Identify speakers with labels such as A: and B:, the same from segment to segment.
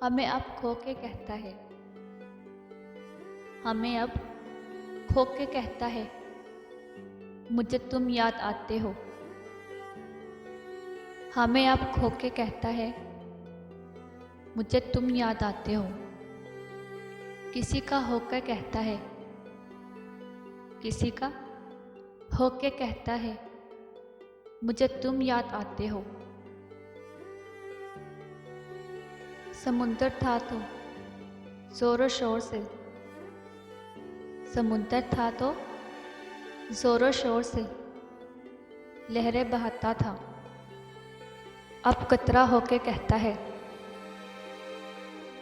A: हमें अब खो के कहता है, हमें अब खो के कहता है, मुझे तुम याद आते हो। हमें अब खो के कहता है, मुझे तुम याद आते हो। किसी का होकर कहता है, किसी का होके कहता है, मुझे तुम याद आते हो। समुंदर था तो जोरों शोर से, समुंदर था तो जोरों शोर से लहरें बहाता था। अब कतरा होके कहता है,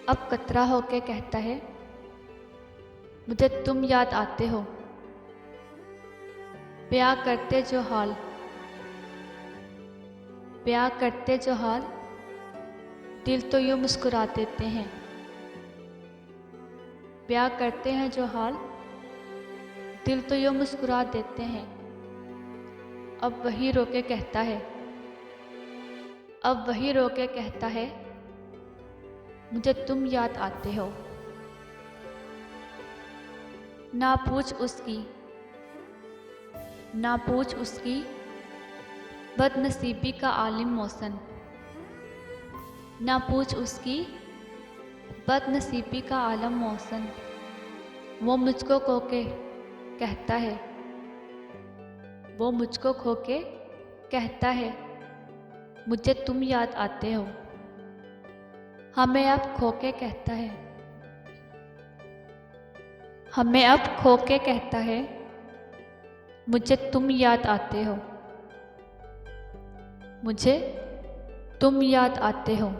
A: अब कतरा होके कहता है, मुझे तुम याद आते हो। प्यार करते जो हाल, प्यार करते जो हाल, दिल तो यूँ मुस्कुरा देते हैं। प्यार करते हैं जो हाल, दिल तो यूँ मुस्कुरा देते हैं। अब वही रोके कहता है, अब वही रोके कहता है, मुझे तुम याद आते हो। ना पूछ उसकी, ना पूछ उसकी बदनसीबी का आलिम मौसन, ना पूछ उसकी बदनसीबी का आलम मौसन। वो मुझको खो के कहता है, वो मुझको खो के कहता है, मुझे तुम याद आते हो। हमें अब खो के कहता है, हमें अब खो के कहता है, मुझे तुम याद आते हो। मुझे तुम याद आते हो।